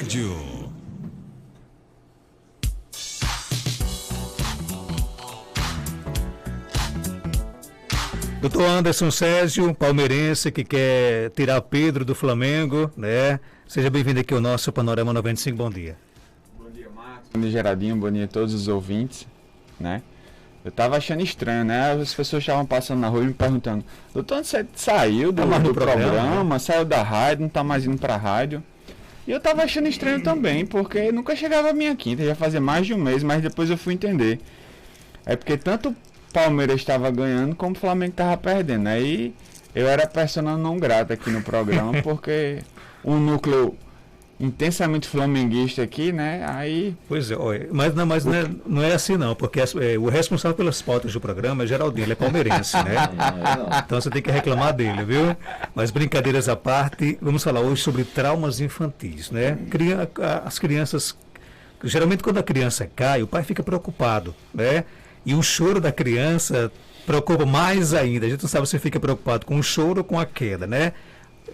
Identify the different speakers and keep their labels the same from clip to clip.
Speaker 1: Rádio. Doutor Anderson Sérgio, palmeirense que quer tirar Pedro do Flamengo, né? Seja bem-vindo aqui ao nosso Panorama 95, bom dia.
Speaker 2: Bom dia, Marcos. Bom dia, Geraldinho. Bom dia a todos os ouvintes, né? Eu tava achando estranho, né? As pessoas estavam passando na rua e me perguntando: doutor, você saiu do programa, né? Saiu da rádio, não tá mais indo pra rádio. E eu tava achando estranho também, porque nunca chegava a minha quinta, já fazia mais de um mês, mas depois eu fui entender. É porque tanto o Palmeiras estava ganhando como o Flamengo estava perdendo. Aí eu era persona não grata aqui no programa, porque um núcleo intensamente flamenguista aqui, né? Aí...
Speaker 1: Pois é, mas não é assim não, porque o responsável pelas pautas do programa é Geraldinho, ele é palmeirense, né? Então você tem que reclamar dele, viu? Mas brincadeiras à parte, vamos falar hoje sobre traumas infantis, né? As crianças, geralmente quando a criança cai, o pai fica preocupado, né? E o choro da criança preocupa mais ainda. A gente não sabe se fica preocupado com o choro ou com a queda, né?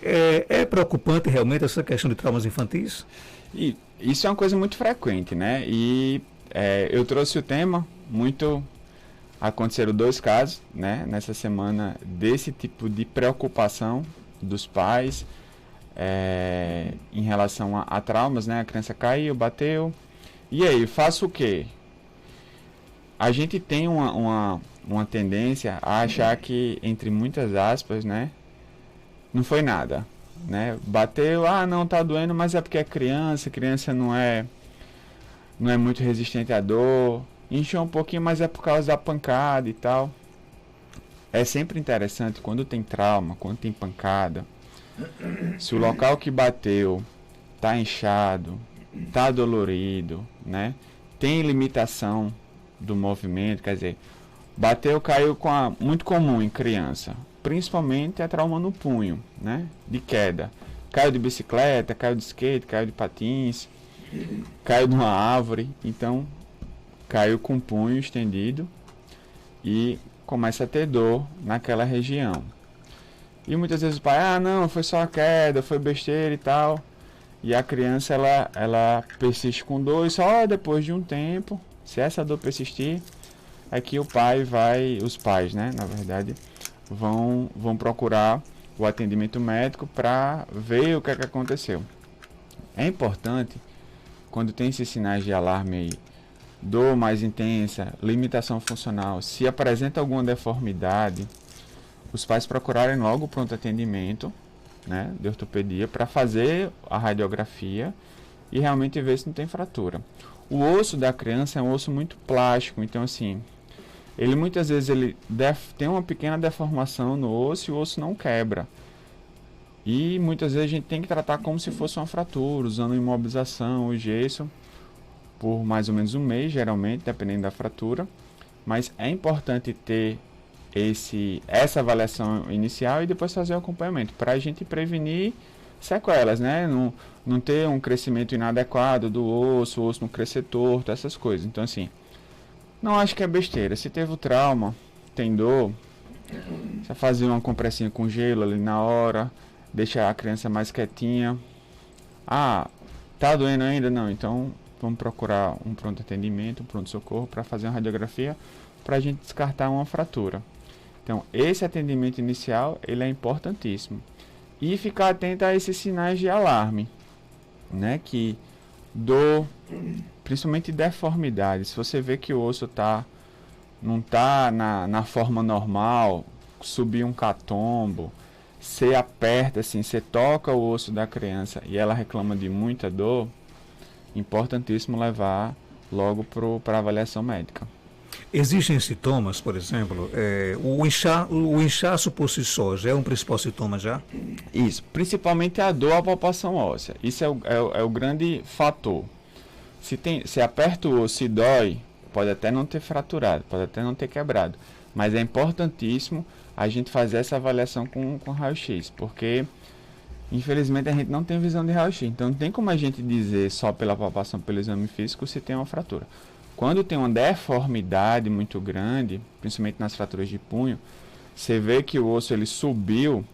Speaker 1: É preocupante realmente essa questão de traumas infantis?
Speaker 2: E isso é uma coisa muito frequente, né? E eu trouxe o tema, aconteceram 2 casos, né? Nessa semana, desse tipo de preocupação dos pais em relação a traumas, né? A criança caiu, bateu. E aí, faço o quê? A gente tem uma tendência a achar que, entre muitas aspas, né? Não foi nada, né? Bateu, não tá doendo, mas é porque é criança não é muito resistente à dor, inchou um pouquinho, mas é por causa da pancada e tal. É sempre interessante quando tem trauma, quando tem pancada, se o local que bateu tá inchado, tá dolorido, né? Tem limitação do movimento, quer dizer, bateu, caiu muito comum em criança. Principalmente é trauma no punho, né? De queda. Caiu de bicicleta, caiu de skate, caiu de patins, caiu de uma árvore. Então, caiu com o punho estendido e começa a ter dor naquela região. E muitas vezes o pai, não, foi só a queda, foi besteira e tal. E a criança, ela persiste com dor e só depois de um tempo, se essa dor persistir, é que os pais, né, na verdade, vão procurar o atendimento médico para ver o que é que aconteceu. É importante, quando tem esses sinais de alarme aí, dor mais intensa, limitação funcional, se apresenta alguma deformidade, os pais procurarem logo o pronto atendimento, né, de ortopedia, para fazer a radiografia e realmente ver se não tem fratura. O osso da criança é um osso muito plástico, então assim, ele muitas vezes tem uma pequena deformação no osso e o osso não quebra. E muitas vezes a gente tem que tratar como se fosse uma fratura, usando imobilização, o gesso, por mais ou menos um mês, geralmente, dependendo da fratura. Mas é importante ter essa avaliação inicial e depois fazer o acompanhamento, para a gente prevenir sequelas, né? Não ter um crescimento inadequado do osso, o osso não crescer torto, essas coisas. Então assim, não acho que é besteira. Se teve o trauma, tem dor, você fazer uma compressinha com gelo ali na hora, deixa a criança mais quietinha. Tá doendo ainda? Não, então vamos procurar um pronto atendimento, um pronto socorro para fazer uma radiografia para a gente descartar uma fratura. Então, esse atendimento inicial, ele é importantíssimo. E ficar atento a esses sinais de alarme, né? Que dor, principalmente deformidade. Se você vê que o osso não tá na forma normal, subir um catombo, você aperta assim, você toca o osso da criança e ela reclama de muita dor, importantíssimo levar logo para avaliação médica.
Speaker 1: Existem sintomas, por exemplo, o inchaço por si só já é um principal sintoma já?
Speaker 2: Isso, principalmente a dor à palpação óssea. Isso é o grande fator. Se aperta o osso e dói, pode até não ter fraturado, pode até não ter quebrado. Mas é importantíssimo a gente fazer essa avaliação com raio-x, porque infelizmente a gente não tem visão de raio-x. Então não tem como a gente dizer só pela palpação, pelo exame físico, se tem uma fratura. Quando tem uma deformidade muito grande, principalmente nas fraturas de punho, você vê que o osso ele subiu,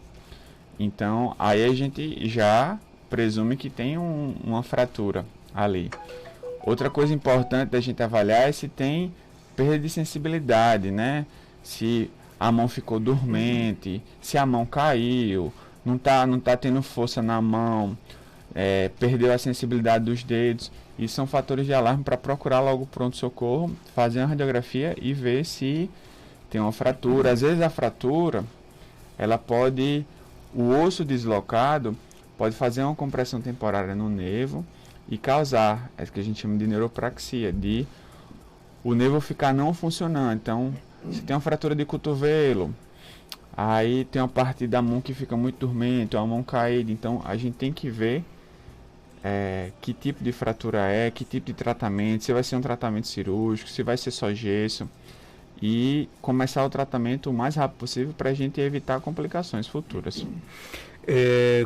Speaker 2: então aí a gente já presume que tem uma fratura ali. Outra coisa importante da gente avaliar é se tem perda de sensibilidade, né? Se a mão ficou dormente, se a mão caiu, não tá tendo força na mão, perdeu a sensibilidade dos dedos. Isso são fatores de alarme para procurar logo o pronto-socorro, fazer uma radiografia e ver se tem uma fratura. Às vezes a fratura, o osso deslocado pode fazer uma compressão temporária no nervo e causar, é o que a gente chama de neuropraxia, de o nervo ficar não funcionando. Então, se tem uma fratura de cotovelo, aí tem uma parte da mão que fica muito dormente, a mão caída. Então, a gente tem que ver que tipo de fratura que tipo de tratamento, se vai ser um tratamento cirúrgico, se vai ser só gesso, e começar o tratamento o mais rápido possível para a gente evitar complicações futuras.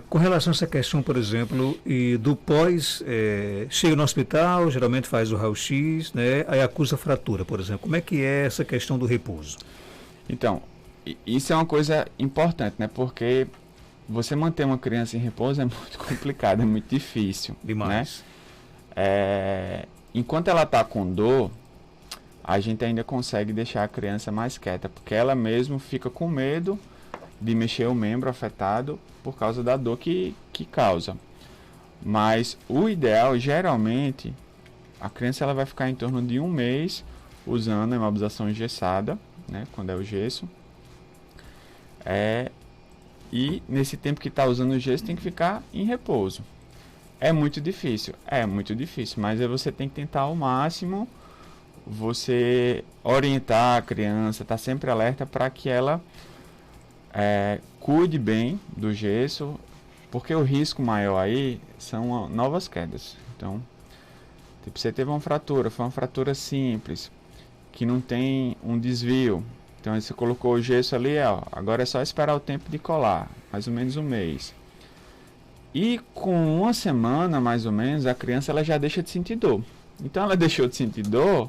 Speaker 1: Com relação a essa questão, por exemplo, e do pós, chega no hospital, geralmente faz o raio-x, né, aí acusa fratura, por exemplo. Como é que é essa questão do repouso?
Speaker 2: Então, isso é uma coisa importante, né, porque você manter uma criança em repouso é muito complicado, é muito difícil.
Speaker 1: Demais.
Speaker 2: Né? Enquanto ela está com dor, a gente ainda consegue deixar a criança mais quieta, porque ela mesmo fica com medo de mexer o membro afetado por causa da dor que causa. Mas o ideal, geralmente, a criança ela vai ficar em torno de 1 mês usando a imobilização engessada, né, quando é o gesso. E nesse tempo que está usando o gesso tem que ficar em repouso. É muito difícil, mas você tem que tentar ao máximo você orientar a criança, estar sempre alerta para que ela cuide bem do gesso, porque o risco maior aí são novas quedas. Então, tipo, você teve uma fratura, foi uma fratura simples, que não tem um desvio. Então, aí você colocou o gesso ali, agora é só esperar o tempo de colar, mais ou menos 1 mês. E com 1 semana, mais ou menos, a criança ela já deixa de sentir dor. Então, ela deixou de sentir dor,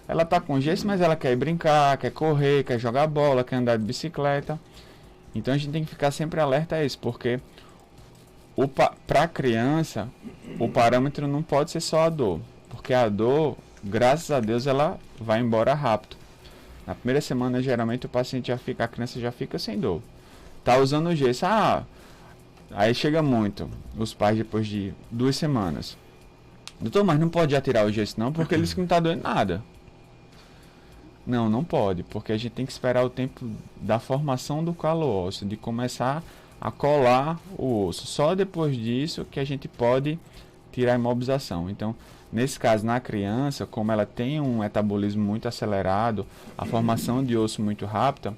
Speaker 2: ela está com gesso, mas ela quer brincar, quer correr, quer jogar bola, quer andar de bicicleta. Então, a gente tem que ficar sempre alerta a isso, porque para a criança, o parâmetro não pode ser só a dor, porque a dor, graças a Deus, ela vai embora rápido. Na primeira semana, geralmente, a criança já fica sem dor. Tá usando o gesso, aí chega muito, os pais depois de 2 semanas. Doutor, mas não pode já tirar o gesso não, porque ele disse que não está doendo nada. Não pode, porque a gente tem que esperar o tempo da formação do calo ósseo, de começar a colar o osso. Só depois disso que a gente pode tirar a imobilização. Então, nesse caso, na criança, como ela tem um metabolismo muito acelerado, a formação de osso muito rápida,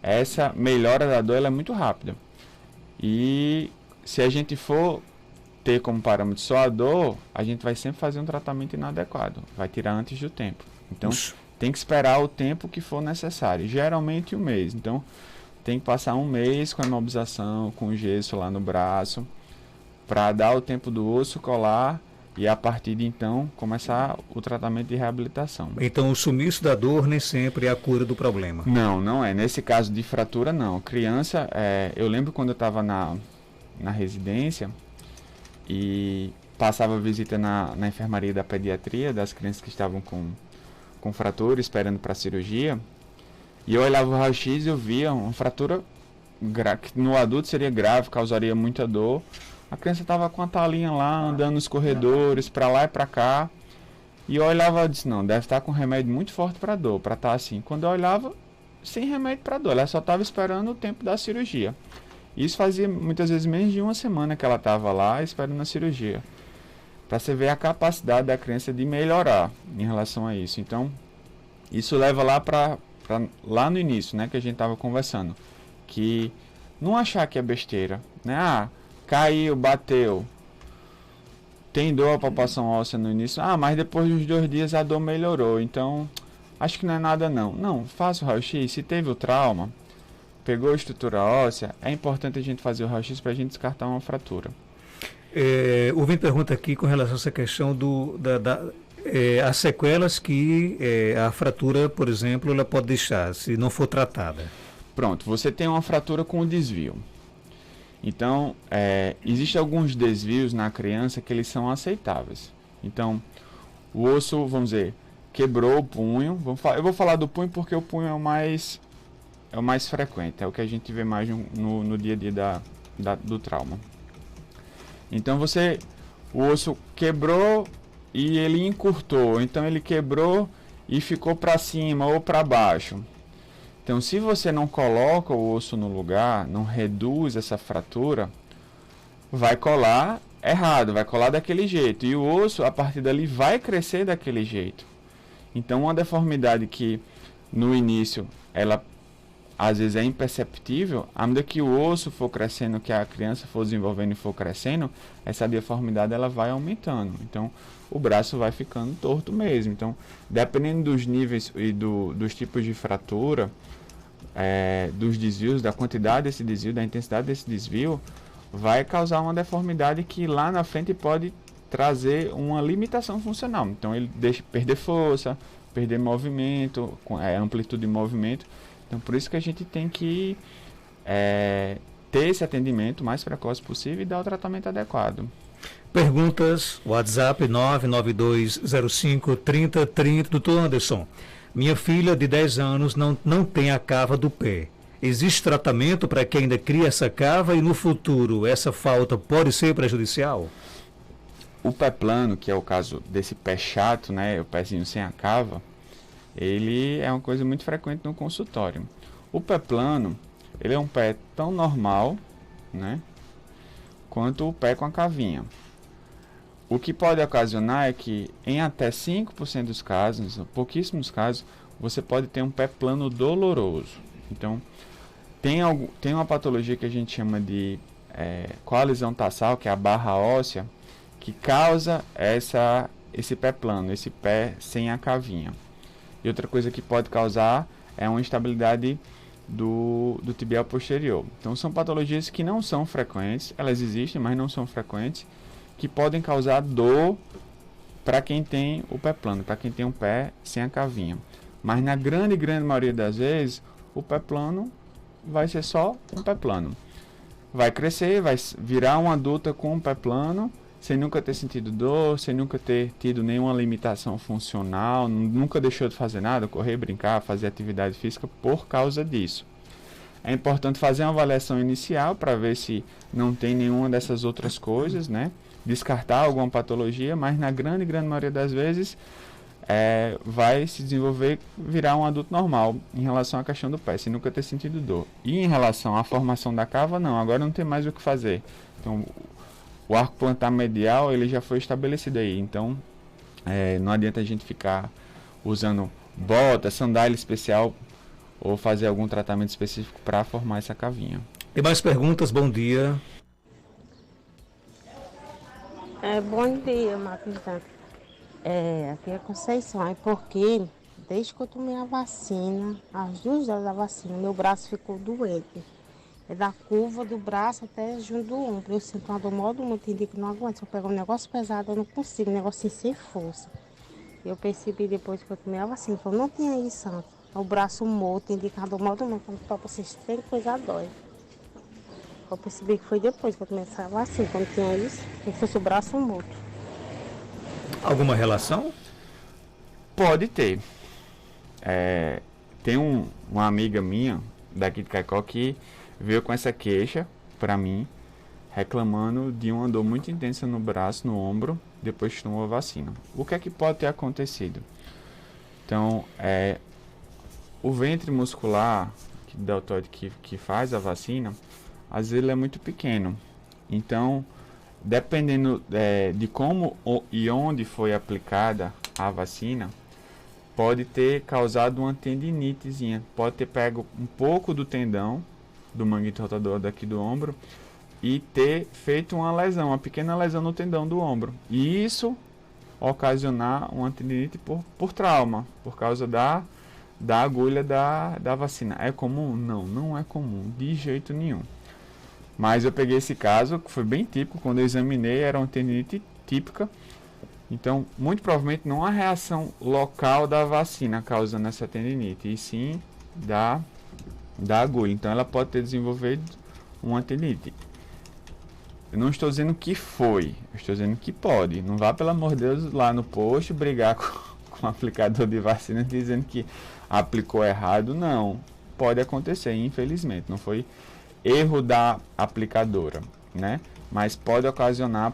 Speaker 2: essa melhora da dor ela é muito rápida. E se a gente for ter como parâmetro só a dor, a gente vai sempre fazer um tratamento inadequado, vai tirar antes do tempo. Então, tem que esperar o tempo que for necessário, geralmente 1 mês. Então, tem que passar 1 mês com a imobilização, com o gesso lá no braço, para dar o tempo do osso colar e a partir de então começar o tratamento de reabilitação.
Speaker 1: Então o sumiço da dor nem sempre é a cura do problema?
Speaker 2: Não é. Nesse caso de fratura, não. Criança, eu lembro quando eu estava na residência e passava visita na enfermaria da pediatria das crianças que estavam com fratura, esperando para a cirurgia, e eu olhava o raio-x e eu via uma fratura que no adulto seria grave, causaria muita dor. A criança estava com a talinha lá, andando nos corredores, para lá e para cá, e eu olhava e disse, não, deve estar com remédio muito forte para dor, para estar assim. Quando eu olhava, sem remédio para dor, ela só estava esperando o tempo da cirurgia. Isso fazia muitas vezes menos de 1 semana que ela estava lá esperando a cirurgia. Para você ver a capacidade da criança de melhorar em relação a isso. Então, isso leva lá no início, né, que a gente estava conversando, que não achar que é besteira, né? Caiu, bateu, tem dor a palpação óssea no início, mas depois de uns 2 dias a dor melhorou, então acho que não é nada não. Não, faça o raio-x, se teve o trauma, pegou a estrutura óssea, é importante a gente fazer o raio-x para a gente descartar uma fratura.
Speaker 1: Houve pergunta aqui com relação a essa questão as sequelas que a fratura, por exemplo, ela pode deixar, se não for tratada.
Speaker 2: Pronto, você tem uma fratura com desvio. Então, existem alguns desvios na criança que eles são aceitáveis. Então, o osso, vamos dizer, quebrou o punho. Eu vou falar do punho porque o punho é o mais frequente, é o que a gente vê mais no dia a dia do trauma. Então, o osso quebrou e ele encurtou. Então, ele quebrou e ficou para cima ou para baixo. Então, se você não coloca o osso no lugar, não reduz essa fratura, vai colar errado, vai colar daquele jeito. E o osso, a partir dali, vai crescer daquele jeito. Então, uma deformidade que, no início, ela, às vezes, é imperceptível, à medida que o osso for crescendo, que a criança for desenvolvendo e for crescendo, essa deformidade ela vai aumentando. Então, o braço vai ficando torto mesmo. Então, dependendo dos níveis e dos tipos de fratura, dos desvios, da quantidade desse desvio, da intensidade desse desvio, vai causar uma deformidade que lá na frente pode trazer uma limitação funcional. Então ele deixa perder força, perder movimento, amplitude de movimento. Então por isso que a gente tem que ter esse atendimento o mais precoce possível e dar o tratamento adequado.
Speaker 1: Perguntas, WhatsApp 992053030. Doutor Anderson, minha filha de 10 anos não tem a cava do pé. Existe tratamento para quem ainda cria essa cava e no futuro essa falta pode ser prejudicial?
Speaker 2: O pé plano, que é o caso desse pé chato, né, o pezinho sem a cava, ele é uma coisa muito frequente no consultório. O pé plano, ele é um pé tão normal, né, quanto o pé com a cavinha. O que pode ocasionar é que em até 5% dos casos, pouquíssimos casos, você pode ter um pé plano doloroso. Então, tem uma patologia que a gente chama de coalizão tarsal, que é a barra óssea, que causa esse pé plano, esse pé sem a cavinha. E outra coisa que pode causar é uma instabilidade do tibial posterior. Então, são patologias que não são frequentes, elas existem, mas não são frequentes, que podem causar dor para quem tem o pé plano, para quem tem um pé sem a cavinha. Mas na grande maioria das vezes, o pé plano vai ser só um pé plano. Vai crescer, vai virar uma adulta com um pé plano, sem nunca ter sentido dor, sem nunca ter tido nenhuma limitação funcional, nunca deixou de fazer nada, correr, brincar, fazer atividade física por causa disso. É importante fazer uma avaliação inicial para ver se não tem nenhuma dessas outras coisas, né? Descartar alguma patologia, mas na grande maioria das vezes vai se desenvolver, virar um adulto normal em relação à questão do pé, sem nunca ter sentido dor. E em relação à formação da cava, não, agora não tem mais o que fazer. Então, o arco plantar medial ele já foi estabelecido aí, então não adianta a gente ficar usando bota, sandália especial ou fazer algum tratamento específico para formar essa cavinha.
Speaker 1: Tem mais perguntas? Bom dia.
Speaker 3: Bom dia, Marquinhos. Aqui é Conceição, porque desde que eu tomei a vacina, as 2 doses da vacina, meu braço ficou doente. Da curva do braço até junto do ombro. Eu sinto uma dor mó do mundo, entendi que não aguento. Se eu pegar um negócio pesado, eu não consigo, um negocinho sem força. Eu percebi depois que eu tomei a vacina, falou, não tinha isso antes. O braço morto, indicador mó do mundo, quando vocês têm coisa dói. Eu percebi que foi depois que eu tomei essa vacina, quando tinha isso, que fosse o braço morto.
Speaker 1: Alguma relação?
Speaker 2: Pode ter. Tem uma amiga minha daqui de Caicó que veio com essa queixa para mim, reclamando de uma dor muito intensa no braço, no ombro, depois que tomou a vacina. O que é que pode ter acontecido? Então, o ventre muscular deltoide que faz a vacina, às vezes ele é muito pequeno. Então, dependendo de como e onde foi aplicada a vacina, pode ter causado uma tendinitezinha, pode ter pego um pouco do tendão, do manguito rotador daqui do ombro, e ter feito uma lesão, uma pequena lesão no tendão do ombro. E isso ocasionar uma tendinite por trauma, por causa da agulha da vacina. É comum? Não é comum, de jeito nenhum. Mas eu peguei esse caso, que foi bem típico, quando eu examinei, era uma tendinite típica. Então, muito provavelmente não há reação local da vacina causando essa tendinite, e sim da agulha. Então, ela pode ter desenvolvido uma tendinite. Eu não estou dizendo que foi, eu estou dizendo que pode. Não vá, pelo amor de Deus, lá no posto brigar com o aplicador de vacina dizendo que aplicou errado. Não, pode acontecer, infelizmente. Não foi erro da aplicadora, né? Mas pode ocasionar,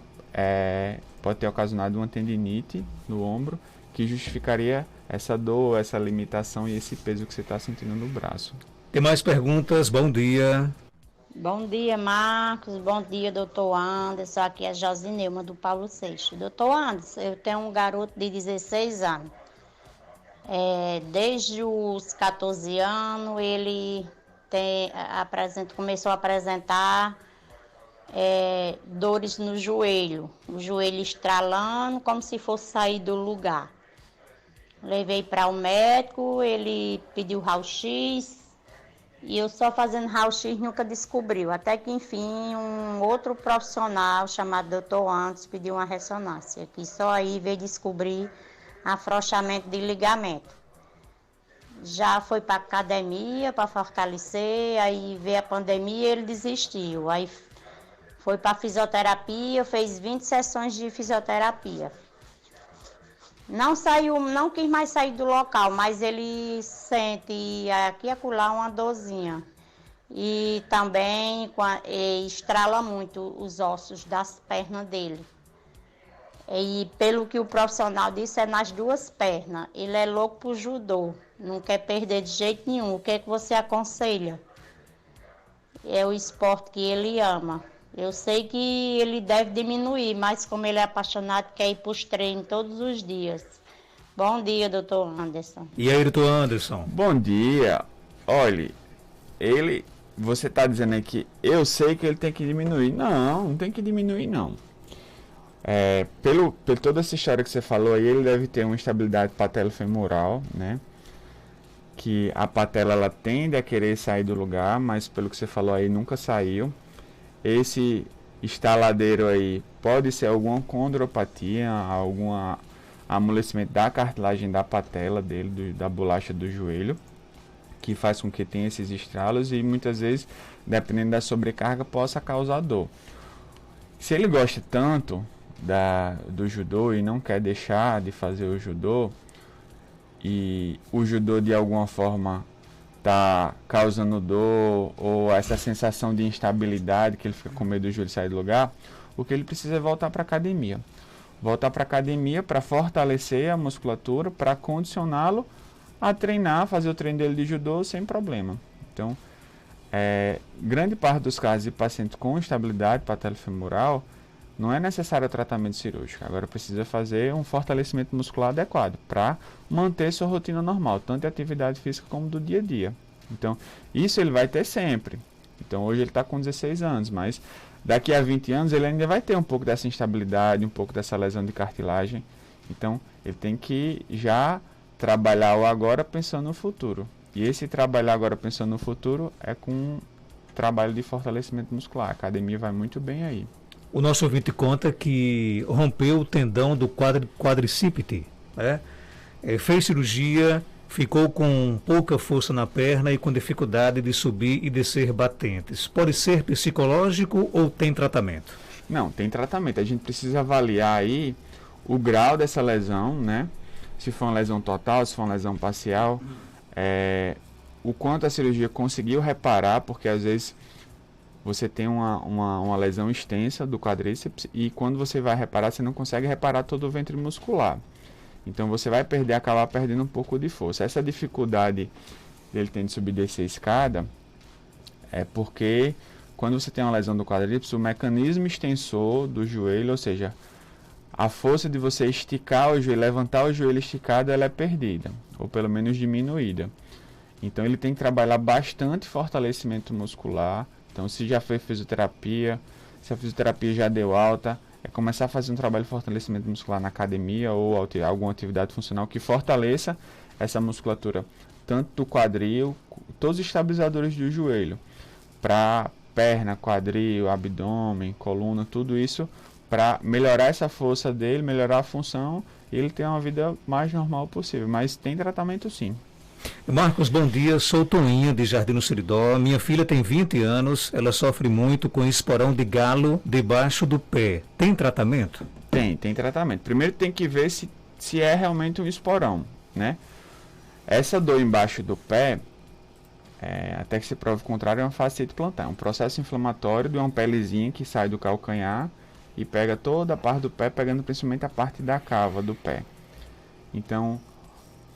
Speaker 2: pode ter ocasionado uma tendinite no ombro que justificaria essa dor, essa limitação e esse peso que você está sentindo no braço.
Speaker 1: Tem mais perguntas? Bom dia.
Speaker 4: Bom dia, Marcos. Bom dia, doutor Anderson. Aqui é a Josineuma, do Paulo Seixas. Doutor Anderson, eu tenho um garoto de 16 anos. Desde os 14 anos, ele começou a apresentar dores no joelho. O joelho estralando, como se fosse sair do lugar. Levei para o médico, ele pediu raio-x. E eu só fazendo raio-x nunca descobriu. Até que, enfim, um outro profissional chamado Dr. Anderson pediu uma ressonância. Que só aí veio descobrir afrouxamento de ligamento. Já foi para academia para fortalecer, aí veio a pandemia e ele desistiu. Aí foi para fisioterapia, fez 20 sessões de fisioterapia. Não quis mais sair do local, mas ele sente aqui e acolá uma dorzinha. E também estrala muito os ossos das pernas dele. E pelo que o profissional disse, é nas duas pernas. Ele é louco por judô, não quer perder de jeito nenhum. O que é que você aconselha? É o esporte que ele ama. Eu sei que ele deve diminuir, mas como ele é apaixonado, quer ir para os treinos todos os dias. Bom dia, doutor Anderson.
Speaker 1: E aí, doutor Anderson?
Speaker 2: Bom dia. Olha, você está dizendo aí que eu sei que ele tem que diminuir. Não tem que diminuir, não. Pelo toda essa história que você falou aí, ele deve ter uma instabilidade patelofemoral, né? Que a patela, ela tende a querer sair do lugar, mas pelo que você falou aí, nunca saiu. Esse estaladeiro aí pode ser alguma condropatia, algum amolecimento da cartilagem da patela dele, da bolacha do joelho, que faz com que tenha esses estralos e muitas vezes, dependendo da sobrecarga, possa causar dor. Se ele gosta tanto do judô e não quer deixar de fazer o judô, e o judô de alguma forma está causando dor ou essa sensação de instabilidade que ele fica com medo do joelho sair do lugar, o que ele precisa é voltar para a academia. Voltar para a academia para fortalecer a musculatura, para condicioná-lo a treinar, fazer o treino dele de judô sem problema. Então, grande parte dos casos de pacientes com instabilidade patelofemoral não é necessário tratamento cirúrgico. Agora precisa fazer um fortalecimento muscular adequado para manter sua rotina normal, tanto de atividade física como do dia a dia. Então, isso ele vai ter sempre. Então, hoje ele está com 16 anos, mas daqui a 20 anos ele ainda vai ter um pouco dessa instabilidade, um pouco dessa lesão de cartilagem. Então, ele tem que já trabalhar o agora pensando no futuro. E esse trabalhar agora pensando no futuro é com trabalho de fortalecimento muscular. A academia vai muito bem aí.
Speaker 1: O nosso ouvinte conta que rompeu o tendão do quadricípite, né? Fez cirurgia, ficou com pouca força na perna e com dificuldade de subir e descer batentes. Pode ser psicológico ou tem tratamento?
Speaker 2: Não, tem tratamento. A gente precisa avaliar aí o grau dessa lesão, né? Se for uma lesão total, se for uma lesão parcial, o quanto a cirurgia conseguiu reparar, porque às vezes você tem uma lesão extensa do quadríceps e quando você vai reparar, você não consegue reparar todo o ventre muscular. Então você vai acabar perdendo um pouco de força. Essa dificuldade dele ter de subir e descer a escada é porque quando você tem uma lesão do quadríceps, o mecanismo extensor do joelho, ou seja, a força de você esticar o joelho, levantar o joelho esticado, ela é perdida, ou pelo menos diminuída. Então ele tem que trabalhar bastante fortalecimento muscular. Então, se já fez fisioterapia, se a fisioterapia já deu alta, é começar a fazer um trabalho de fortalecimento muscular na academia ou alguma atividade funcional que fortaleça essa musculatura, tanto do quadril, todos os estabilizadores do joelho, para perna, quadril, abdômen, coluna, tudo isso, para melhorar essa força dele, melhorar a função e ele ter uma vida mais normal possível. Mas tem tratamento sim.
Speaker 1: Marcos, bom dia. Sou Toninha, de Jardim do Seridó. Minha filha tem 20 anos. Ela sofre muito com esporão de galo debaixo do pé. Tem tratamento?
Speaker 2: Tem tratamento. Primeiro tem que ver se é realmente um esporão, né? Essa dor embaixo do pé, até que se prove o contrário, é uma fasciite plantar. É um processo inflamatório de uma pelezinha que sai do calcanhar e pega toda a parte do pé, pegando principalmente a parte da cava do pé. Então,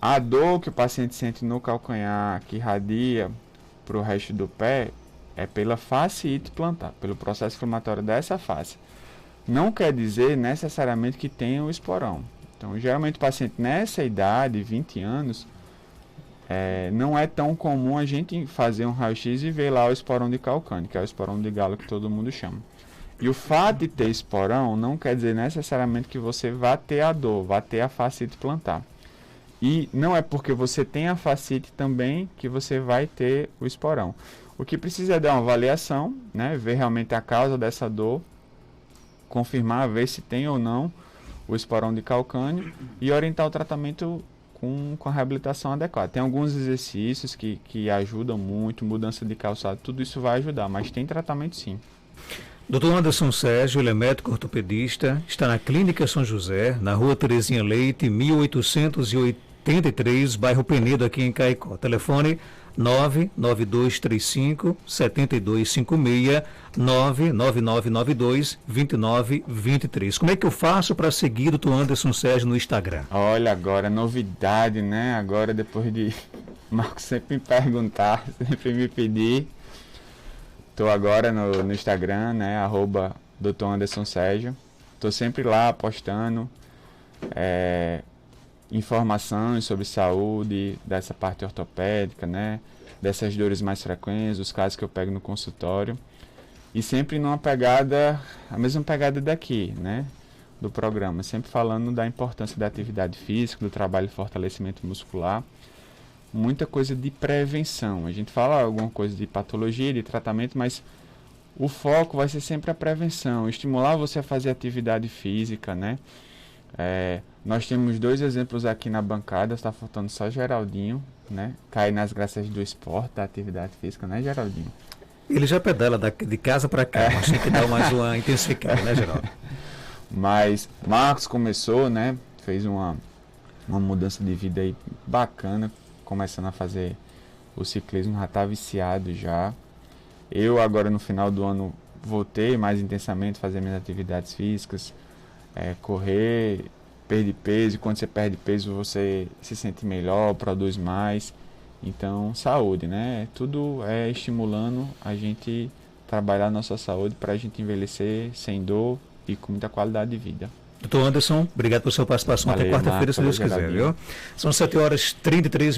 Speaker 2: a dor que o paciente sente no calcanhar, que irradia para o resto do pé, é pela fasciite plantar, pelo processo inflamatório dessa face. Não quer dizer necessariamente que tenha o esporão. Então, geralmente o paciente nessa idade, 20 anos, não é tão comum a gente fazer um raio-x e ver lá o esporão de calcânio, que é o esporão de galo que todo mundo chama. E o fato de ter esporão não quer dizer necessariamente que você vá ter a dor, vá ter a fasciite plantar. E não é porque você tem a fasciite também que você vai ter o esporão. O que precisa é dar uma avaliação, né, ver realmente a causa dessa dor, confirmar, ver se tem ou não o esporão de calcânio e orientar o tratamento com a reabilitação adequada. Tem alguns exercícios que ajudam muito, mudança de calçado, tudo isso vai ajudar, mas tem tratamento sim.
Speaker 1: Dr. Anderson Sérgio, ele é médico ortopedista, está na Clínica São José, na Rua Terezinha Leite, 1883, bairro Penedo, aqui em Caicó. Telefone 99235-7256, 99992-2923. Como é que eu faço para seguir o Dr. Anderson Sérgio no Instagram?
Speaker 2: Olha, agora, novidade, né? Agora, depois de Marcos sempre me perguntar, sempre me pedir, estou agora no Instagram, né? @Dr. Anderson Sérgio. Estou sempre lá postando informações sobre saúde, dessa parte ortopédica, né? Dessas dores mais frequentes, os casos que eu pego no consultório. E sempre numa pegada, a mesma pegada daqui, né? Do programa. Sempre falando da importância da atividade física, do trabalho de fortalecimento muscular. Muita coisa de prevenção. A gente fala alguma coisa de patologia, de tratamento, mas o foco vai ser sempre a prevenção. Estimular você a fazer atividade física, né? Nós temos 2 exemplos aqui na bancada, está faltando só Geraldinho, né? Cai nas graças do esporte, da atividade física, né, Geraldinho?
Speaker 1: Ele já pedala de casa para cá, mas tem que dar mais uma intensificada, né, Geraldo?
Speaker 2: Mas Marcos começou, né? Fez uma mudança de vida aí bacana, começando a fazer o ciclismo, já está viciado já. Eu agora no final do ano voltei mais intensamente a fazer minhas atividades físicas, correr, perder peso, e quando você perde peso você se sente melhor, produz mais. Então, saúde, né? Tudo é estimulando a gente trabalhar a nossa saúde para a gente envelhecer sem dor e com muita qualidade de vida.
Speaker 1: Dr. Anderson, obrigado por sua participação.
Speaker 2: Valeu,
Speaker 1: até quarta-feira, se Deus quiser, viu? São 7h33.